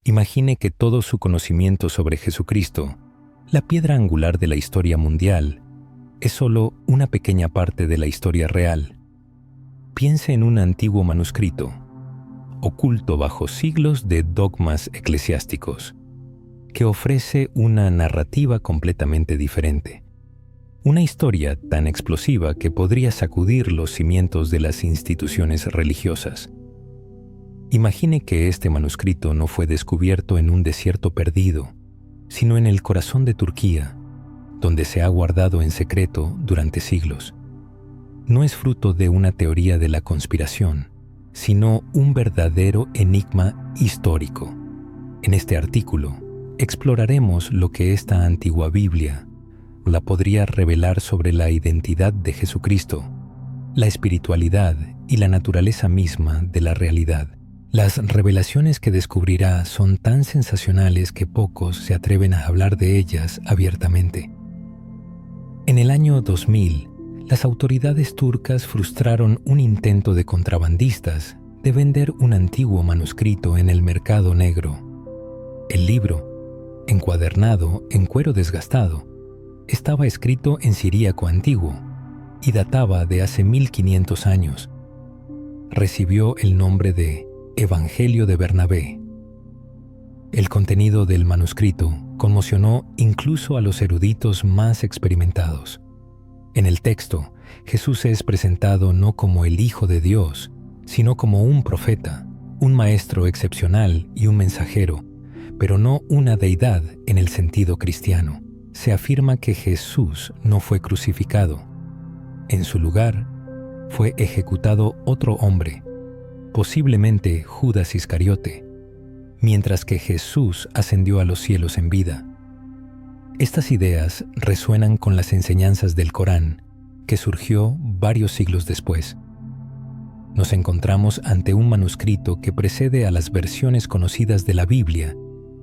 Imagine que todo su conocimiento sobre Jesucristo, la piedra angular de la historia mundial, es solo una pequeña parte de la historia real. Piense en un antiguo manuscrito, oculto bajo siglos de dogmas eclesiásticos, que ofrece una narrativa completamente diferente. Una historia tan explosiva que podría sacudir los cimientos de las instituciones religiosas. Imagine que este manuscrito no fue descubierto en un desierto perdido, sino en el corazón de Turquía, donde se ha guardado en secreto durante siglos. No es fruto de una teoría de la conspiración, sino un verdadero enigma histórico. En este artículo, exploraremos lo que esta antigua Biblia la podría revelar sobre la identidad de Jesucristo, la espiritualidad y la naturaleza misma de la realidad. Las revelaciones que descubrirá son tan sensacionales que pocos se atreven a hablar de ellas abiertamente. En el año 2000, las autoridades turcas frustraron un intento de contrabandistas de vender un antiguo manuscrito en el mercado negro. El libro, encuadernado en cuero desgastado, estaba escrito en siríaco antiguo y databa de hace 1500 años. Recibió el nombre de Evangelio de Bernabé. El contenido del manuscrito conmocionó incluso a los eruditos más experimentados. En el texto, Jesús es presentado no como el Hijo de Dios, sino como un profeta, un maestro excepcional y un mensajero, pero no una deidad en el sentido cristiano. Se afirma que Jesús no fue crucificado. En su lugar, fue ejecutado otro hombre, posiblemente Judas Iscariote, mientras que Jesús ascendió a los cielos en vida. Estas ideas resuenan con las enseñanzas del Corán, que surgió varios siglos después. Nos encontramos ante un manuscrito que precede a las versiones conocidas de la Biblia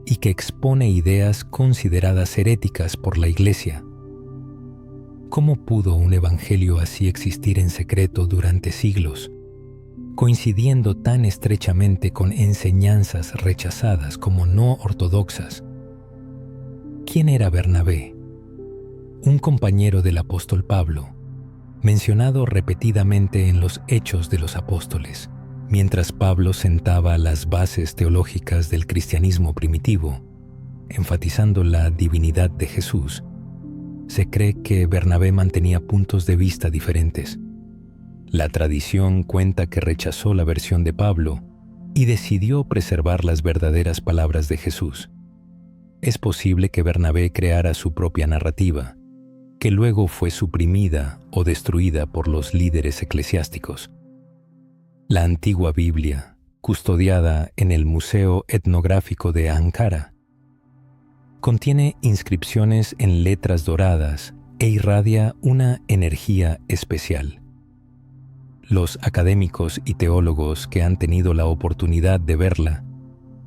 y que expone ideas consideradas heréticas por la Iglesia. ¿Cómo pudo un evangelio así existir en secreto durante siglos, coincidiendo tan estrechamente con enseñanzas rechazadas como no ortodoxas? ¿Quién era Bernabé? Un compañero del apóstol Pablo, mencionado repetidamente en los Hechos de los Apóstoles. Mientras Pablo sentaba las bases teológicas del cristianismo primitivo, enfatizando la divinidad de Jesús, se cree que Bernabé mantenía puntos de vista diferentes. La tradición cuenta que rechazó la versión de Pablo y decidió preservar las verdaderas palabras de Jesús. Es posible que Bernabé creara su propia narrativa, que luego fue suprimida o destruida por los líderes eclesiásticos. La antigua Biblia, custodiada en el Museo Etnográfico de Ankara, contiene inscripciones en letras doradas e irradia una energía especial. Los académicos y teólogos que han tenido la oportunidad de verla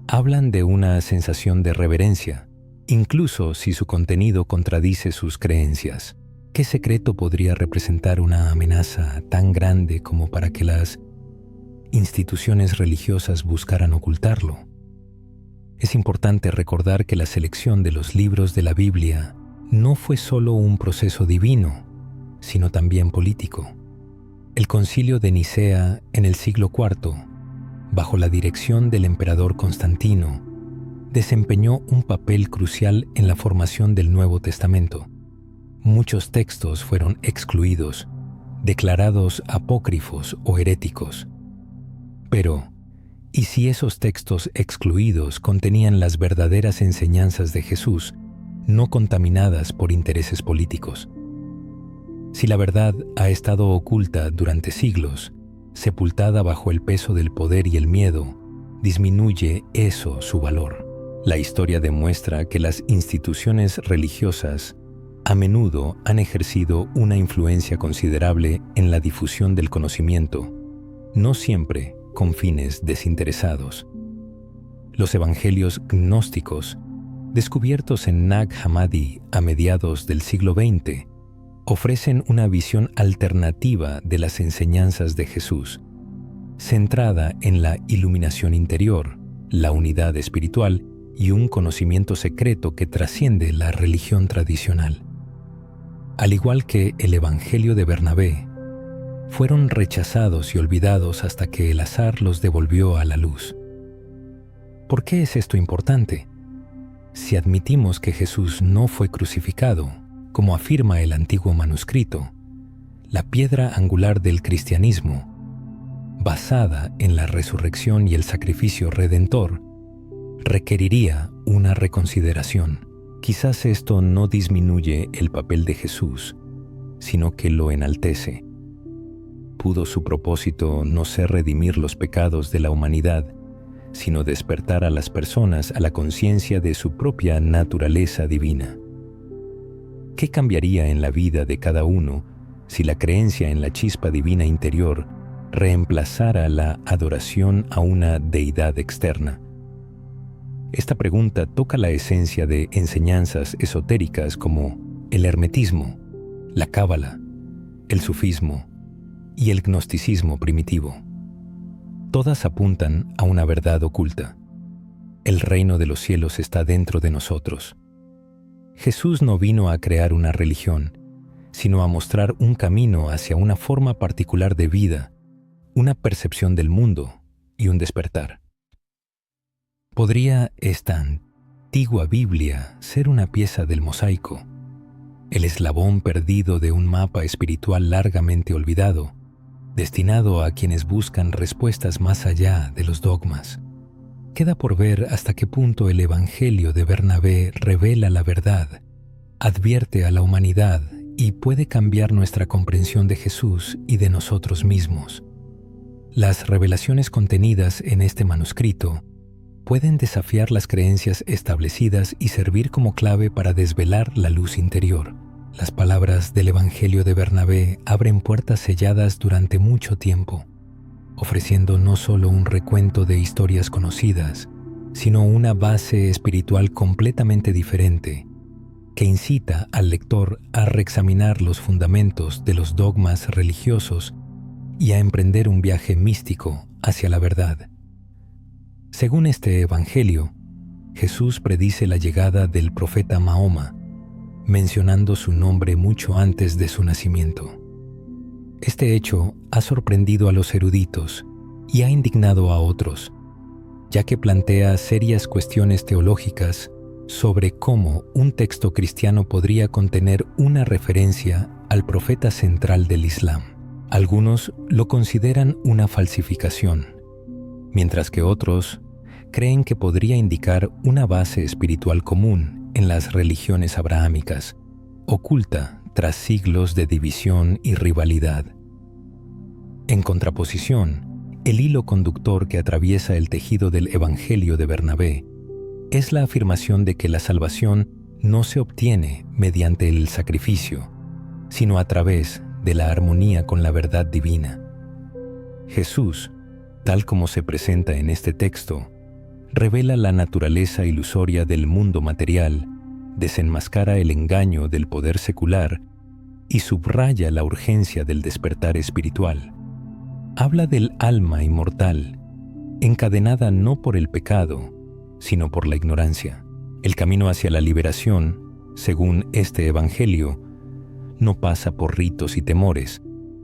hablan de una sensación de reverencia, incluso si su contenido contradice sus creencias. ¿Qué secreto podría representar una amenaza tan grande como para que las instituciones religiosas buscaran ocultarlo? Es importante recordar que la selección de los libros de la Biblia no fue solo un proceso divino, sino también político. El Concilio de Nicea en el siglo IV, bajo la dirección del emperador Constantino, desempeñó un papel crucial en la formación del Nuevo Testamento. Muchos textos fueron excluidos, declarados apócrifos o heréticos. Pero, ¿y si esos textos excluidos contenían las verdaderas enseñanzas de Jesús, no contaminadas por intereses políticos? Si la verdad ha estado oculta durante siglos, sepultada bajo el peso del poder y el miedo, disminuye eso su valor. La historia demuestra que las instituciones religiosas a menudo han ejercido una influencia considerable en la difusión del conocimiento, no siempre con fines desinteresados. Los evangelios gnósticos, descubiertos en Nag Hammadi a mediados del siglo XX, ofrecen una visión alternativa de las enseñanzas de Jesús, centrada en la iluminación interior, la unidad espiritual y un conocimiento secreto que trasciende la religión tradicional. Al igual que el Evangelio de Bernabé, fueron rechazados y olvidados hasta que el azar los devolvió a la luz. ¿Por qué es esto importante? Si admitimos que Jesús no fue crucificado, como afirma el antiguo manuscrito, la piedra angular del cristianismo, basada en la resurrección y el sacrificio redentor, requeriría una reconsideración. Quizás esto no disminuye el papel de Jesús, sino que lo enaltece. ¿Pudo su propósito no ser redimir los pecados de la humanidad, sino despertar a las personas a la conciencia de su propia naturaleza divina? ¿Qué cambiaría en la vida de cada uno si la creencia en la chispa divina interior reemplazara la adoración a una deidad externa? Esta pregunta toca la esencia de enseñanzas esotéricas como el hermetismo, la cábala, el sufismo y el gnosticismo primitivo. Todas apuntan a una verdad oculta. El reino de los cielos está dentro de nosotros. Jesús no vino a crear una religión, sino a mostrar un camino hacia una forma particular de vida, una percepción del mundo y un despertar. ¿Podría esta antigua Biblia ser una pieza del mosaico, el eslabón perdido de un mapa espiritual largamente olvidado, destinado a quienes buscan respuestas más allá de los dogmas? Queda por ver hasta qué punto el Evangelio de Bernabé revela la verdad, advierte a la humanidad y puede cambiar nuestra comprensión de Jesús y de nosotros mismos. Las revelaciones contenidas en este manuscrito pueden desafiar las creencias establecidas y servir como clave para desvelar la luz interior. Las palabras del Evangelio de Bernabé abren puertas selladas durante mucho tiempo, ofreciendo no solo un recuento de historias conocidas, sino una base espiritual completamente diferente, que incita al lector a reexaminar los fundamentos de los dogmas religiosos y a emprender un viaje místico hacia la verdad. Según este Evangelio, Jesús predice la llegada del profeta Mahoma, mencionando su nombre mucho antes de su nacimiento. Este hecho ha sorprendido a los eruditos y ha indignado a otros, ya que plantea serias cuestiones teológicas sobre cómo un texto cristiano podría contener una referencia al profeta central del Islam. Algunos lo consideran una falsificación, mientras que otros creen que podría indicar una base espiritual común en las religiones abrahámicas, oculta tras siglos de división y rivalidad. En contraposición, el hilo conductor que atraviesa el tejido del Evangelio de Bernabé es la afirmación de que la salvación no se obtiene mediante el sacrificio, sino a través de la armonía con la verdad divina. Jesús, tal como se presenta en este texto, revela la naturaleza ilusoria del mundo material, desenmascara el engaño del poder secular y subraya la urgencia del despertar espiritual. Habla del alma inmortal, encadenada no por el pecado, sino por la ignorancia. El camino hacia la liberación, según este Evangelio, no pasa por ritos y temores,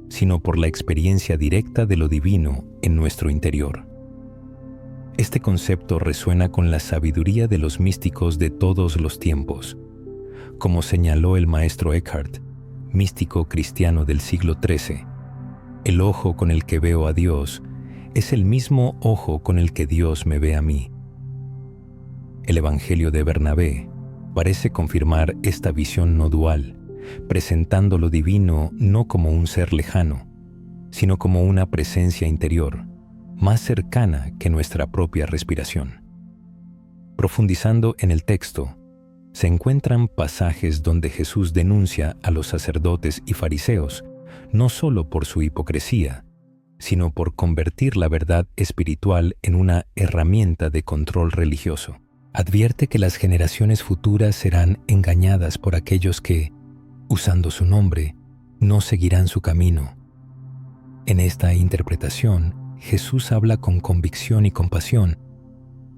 sino por la experiencia directa de lo divino en nuestro interior. Este concepto resuena con la sabiduría de los místicos de todos los tiempos. Como señaló el maestro Eckhart, místico cristiano del siglo XIII, el ojo con el que veo a Dios es el mismo ojo con el que Dios me ve a mí. El Evangelio de Bernabé parece confirmar esta visión no dual, presentando lo divino no como un ser lejano, sino como una presencia interior, más cercana que nuestra propia respiración. Profundizando en el texto, se encuentran pasajes donde Jesús denuncia a los sacerdotes y fariseos no solo por su hipocresía, sino por convertir la verdad espiritual en una herramienta de control religioso. Advierte que las generaciones futuras serán engañadas por aquellos que, usando su nombre, no seguirán su camino. En esta interpretación, Jesús habla con convicción y compasión,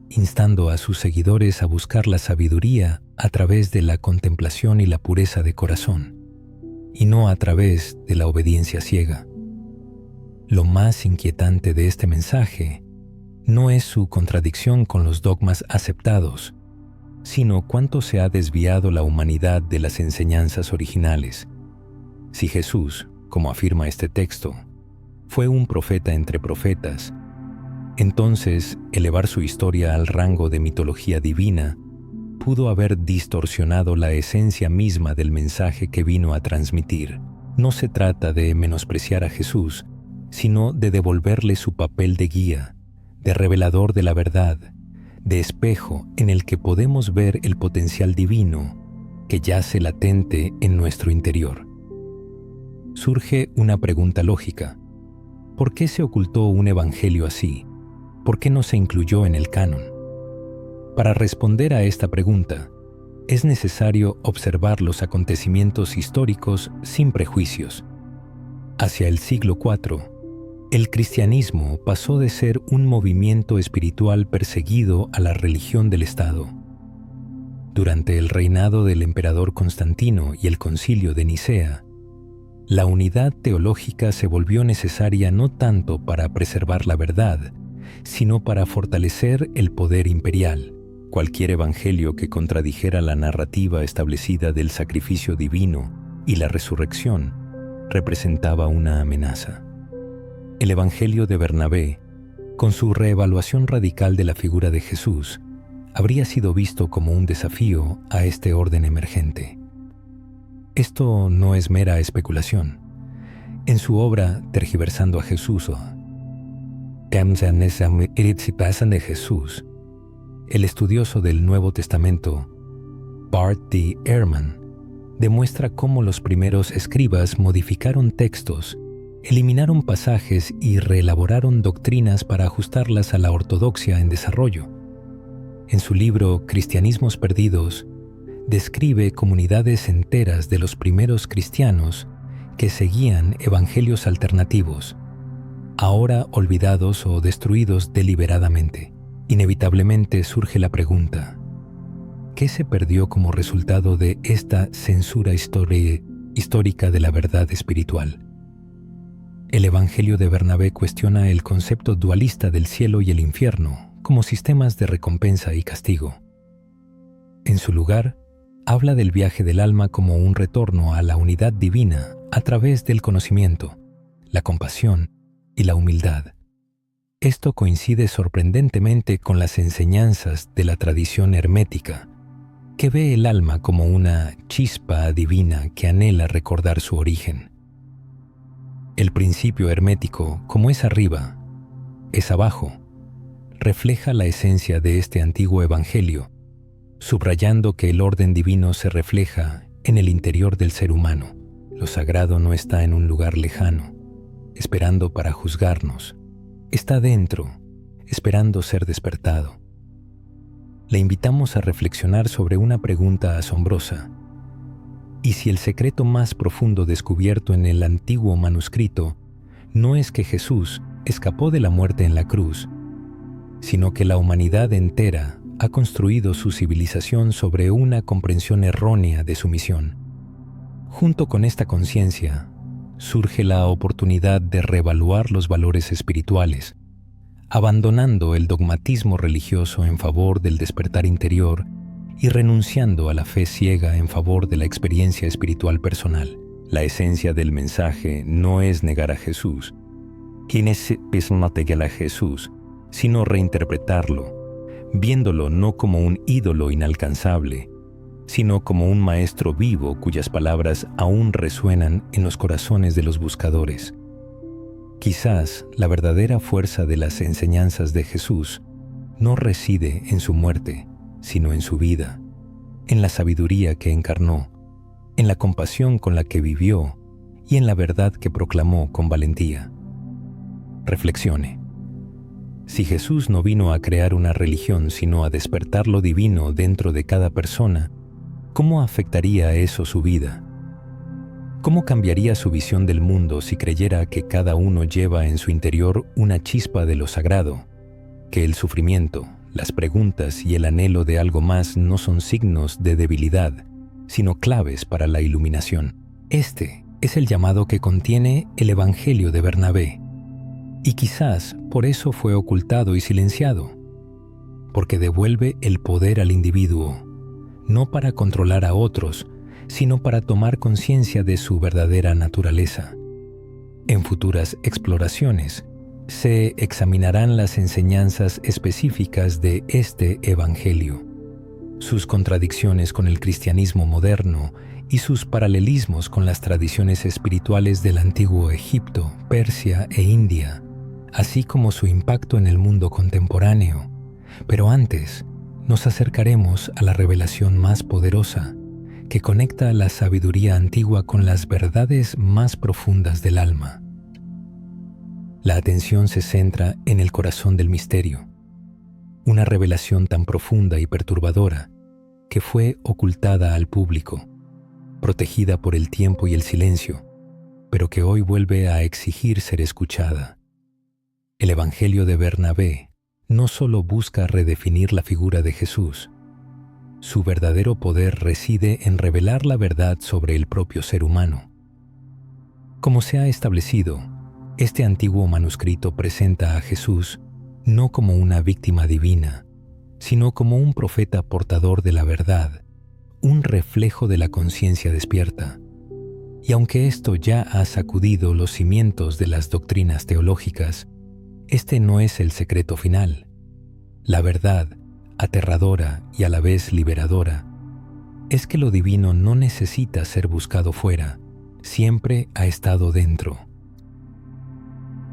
instando a sus seguidores a buscar la sabiduría a través de la contemplación y la pureza de corazón, y no a través de la obediencia ciega. Lo más inquietante de este mensaje no es su contradicción con los dogmas aceptados, sino cuánto se ha desviado la humanidad de las enseñanzas originales. Si Jesús, como afirma este texto, fue un profeta entre profetas, entonces elevar su historia al rango de mitología divina pudo haber distorsionado la esencia misma del mensaje que vino a transmitir. No se trata de menospreciar a Jesús, sino de devolverle su papel de guía, de revelador de la verdad, de espejo en el que podemos ver el potencial divino que yace latente en nuestro interior. Surge una pregunta lógica. ¿Por qué se ocultó un evangelio así? ¿Por qué no se incluyó en el canon? Para responder a esta pregunta, es necesario observar los acontecimientos históricos sin prejuicios. Hacia el siglo IV, el cristianismo pasó de ser un movimiento espiritual perseguido a la religión del Estado. Durante el reinado del emperador Constantino y el Concilio de Nicea, la unidad teológica se volvió necesaria no tanto para preservar la verdad, sino para fortalecer el poder imperial. Cualquier evangelio que contradijera la narrativa establecida del sacrificio divino y la resurrección representaba una amenaza. El Evangelio de Bernabé, con su reevaluación radical de la figura de Jesús, habría sido visto como un desafío a este orden emergente. Esto no es mera especulación. En su obra Tergiversando a Jesús, de Jesús, el estudioso del Nuevo Testamento, Bart D. Ehrman, demuestra cómo los primeros escribas modificaron textos, eliminaron pasajes y reelaboraron doctrinas para ajustarlas a la ortodoxia en desarrollo. En su libro Cristianismos Perdidos, describe comunidades enteras de los primeros cristianos que seguían evangelios alternativos, ahora olvidados o destruidos deliberadamente. Inevitablemente surge la pregunta: ¿qué se perdió como resultado de esta censura histórica de la verdad espiritual? El Evangelio de Bernabé cuestiona el concepto dualista del cielo y el infierno como sistemas de recompensa y castigo. En su lugar, habla del viaje del alma como un retorno a la unidad divina a través del conocimiento, la compasión y la humildad. Esto coincide sorprendentemente con las enseñanzas de la tradición hermética, que ve el alma como una chispa divina que anhela recordar su origen. El principio hermético, como es arriba, es abajo, refleja la esencia de este antiguo evangelio, subrayando que el orden divino se refleja en el interior del ser humano. Lo sagrado no está en un lugar lejano, esperando para juzgarnos. Está dentro, esperando ser despertado. Le invitamos a reflexionar sobre una pregunta asombrosa. ¿Y si el secreto más profundo descubierto en el antiguo manuscrito no es que Jesús escapó de la muerte en la cruz, sino que la humanidad entera ha construido su civilización sobre una comprensión errónea de su misión? Junto con esta conciencia, surge la oportunidad de reevaluar los valores espirituales, abandonando el dogmatismo religioso en favor del despertar interior y renunciando a la fe ciega en favor de la experiencia espiritual personal. La esencia del mensaje no es negar a Jesús, sino reinterpretarlo, viéndolo no como un ídolo inalcanzable, sino como un maestro vivo cuyas palabras aún resuenan en los corazones de los buscadores. Quizás la verdadera fuerza de las enseñanzas de Jesús no reside en su muerte, sino en su vida, en la sabiduría que encarnó, en la compasión con la que vivió y en la verdad que proclamó con valentía. Reflexione. Si Jesús no vino a crear una religión, sino a despertar lo divino dentro de cada persona, ¿cómo afectaría eso su vida? ¿Cómo cambiaría su visión del mundo si creyera que cada uno lleva en su interior una chispa de lo sagrado, que el sufrimiento, Las preguntas y el anhelo de algo más no son signos de debilidad, sino claves para la iluminación. Este es el llamado que contiene el Evangelio de Bernabé, y quizás por eso fue ocultado y silenciado, porque devuelve el poder al individuo, no para controlar a otros, sino para tomar conciencia de su verdadera naturaleza. En futuras exploraciones, se examinarán las enseñanzas específicas de este Evangelio, sus contradicciones con el cristianismo moderno y sus paralelismos con las tradiciones espirituales del antiguo Egipto, Persia e India, así como su impacto en el mundo contemporáneo. Pero antes, nos acercaremos a la revelación más poderosa, que conecta la sabiduría antigua con las verdades más profundas del alma. La atención se centra en el corazón del misterio, una revelación tan profunda y perturbadora que fue ocultada al público, protegida por el tiempo y el silencio, pero que hoy vuelve a exigir ser escuchada. El Evangelio de Bernabé no solo busca redefinir la figura de Jesús, su verdadero poder reside en revelar la verdad sobre el propio ser humano. Como se ha establecido, este antiguo manuscrito presenta a Jesús no como una víctima divina, sino como un profeta portador de la verdad, un reflejo de la conciencia despierta. Y aunque esto ya ha sacudido los cimientos de las doctrinas teológicas, este no es el secreto final. La verdad, aterradora y a la vez liberadora, es que lo divino no necesita ser buscado fuera, siempre ha estado dentro.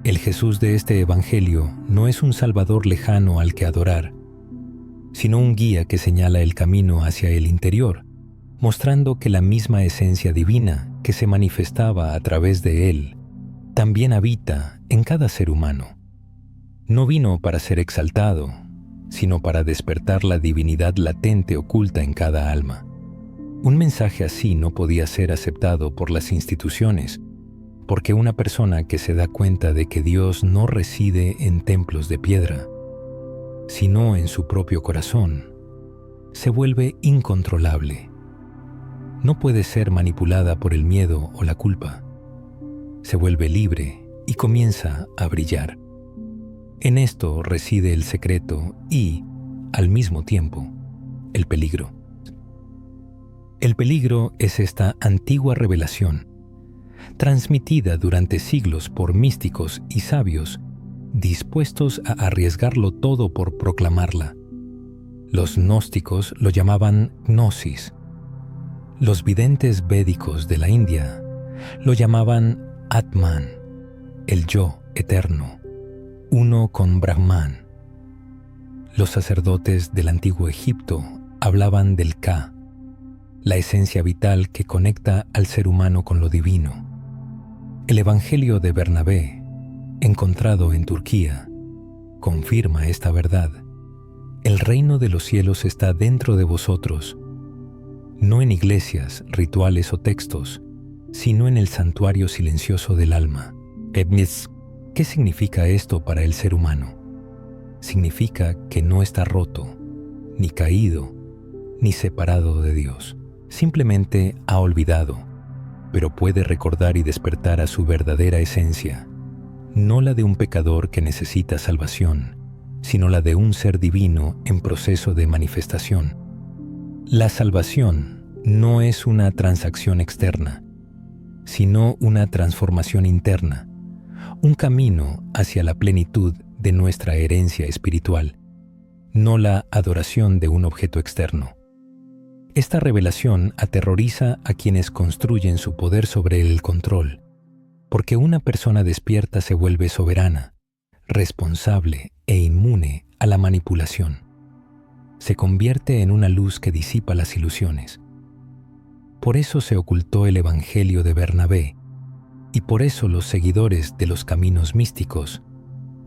El Jesús de este Evangelio no es un Salvador lejano al que adorar, sino un guía que señala el camino hacia el interior, mostrando que la misma esencia divina que se manifestaba a través de él también habita en cada ser humano. No vino para ser exaltado, sino para despertar la divinidad latente oculta en cada alma. Un mensaje así no podía ser aceptado por las instituciones, porque una persona que se da cuenta de que Dios no reside en templos de piedra, sino en su propio corazón, se vuelve incontrolable. No puede ser manipulada por el miedo o la culpa. Se vuelve libre y comienza a brillar. En esto reside el secreto y, al mismo tiempo, el peligro. El peligro es esta antigua revelación, transmitida durante siglos por místicos y sabios, dispuestos a arriesgarlo todo por proclamarla. Los gnósticos lo llamaban gnosis. Los videntes védicos de la India lo llamaban Atman, el yo eterno, uno con Brahman. Los sacerdotes del antiguo Egipto hablaban del Ka, la esencia vital que conecta al ser humano con lo divino. El Evangelio de Bernabé, encontrado en Turquía, confirma esta verdad. El reino de los cielos está dentro de vosotros, no en iglesias, rituales o textos, sino en el santuario silencioso del alma. ¿Qué significa esto para el ser humano? Significa que no está roto, ni caído, ni separado de Dios. Simplemente ha olvidado, pero puede recordar y despertar a su verdadera esencia, no la de un pecador que necesita salvación, sino la de un ser divino en proceso de manifestación. La salvación no es una transacción externa, sino una transformación interna, un camino hacia la plenitud de nuestra herencia espiritual, no la adoración de un objeto externo. Esta revelación aterroriza a quienes construyen su poder sobre el control, porque una persona despierta se vuelve soberana, responsable e inmune a la manipulación. Se convierte en una luz que disipa las ilusiones. Por eso se ocultó el Evangelio de Bernabé, y por eso los seguidores de los caminos místicos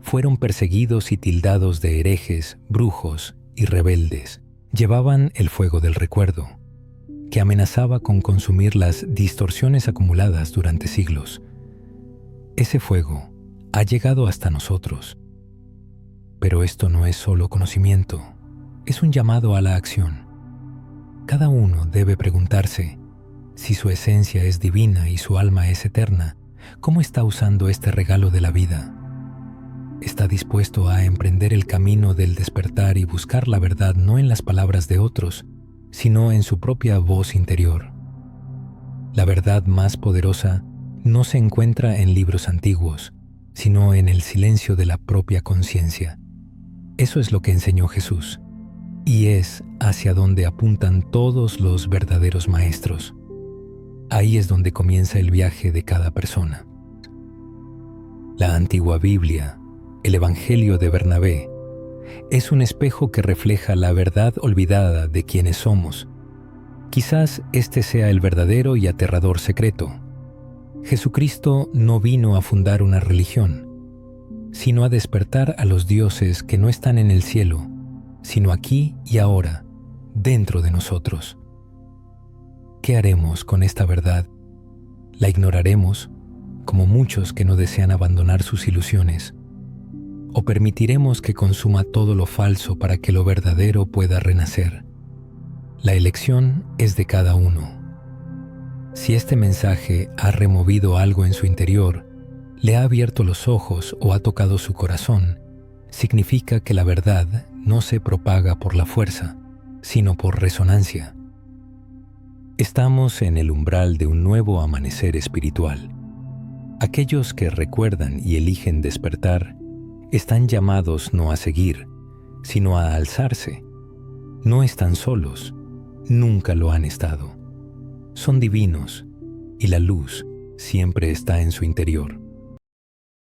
fueron perseguidos y tildados de herejes, brujos y rebeldes. Llevaban el fuego del recuerdo, que amenazaba con consumir las distorsiones acumuladas durante siglos. Ese fuego ha llegado hasta nosotros. Pero esto no es solo conocimiento, es un llamado a la acción. Cada uno debe preguntarse, si su esencia es divina y su alma es eterna, ¿cómo está usando este regalo de la vida? ¿Está dispuesto a emprender el camino del despertar y buscar la verdad no en las palabras de otros, sino en su propia voz interior? La verdad más poderosa no se encuentra en libros antiguos, sino en el silencio de la propia conciencia. Eso es lo que enseñó Jesús, y es hacia donde apuntan todos los verdaderos maestros. Ahí es donde comienza el viaje de cada persona. La antigua Biblia, el Evangelio de Bernabé, es un espejo que refleja la verdad olvidada de quienes somos. Quizás este sea el verdadero y aterrador secreto. Jesucristo no vino a fundar una religión, sino a despertar a los dioses que no están en el cielo, sino aquí y ahora, dentro de nosotros. ¿Qué haremos con esta verdad? ¿La ignoraremos, como muchos que no desean abandonar sus ilusiones? ¿O permitiremos que consuma todo lo falso para que lo verdadero pueda renacer? La elección es de cada uno. Si este mensaje ha removido algo en su interior, le ha abierto los ojos o ha tocado su corazón, significa que la verdad no se propaga por la fuerza, sino por resonancia. Estamos en el umbral de un nuevo amanecer espiritual. Aquellos que recuerdan y eligen despertar están llamados no a seguir, sino a alzarse. No están solos, nunca lo han estado. Son divinos y la luz siempre está en su interior.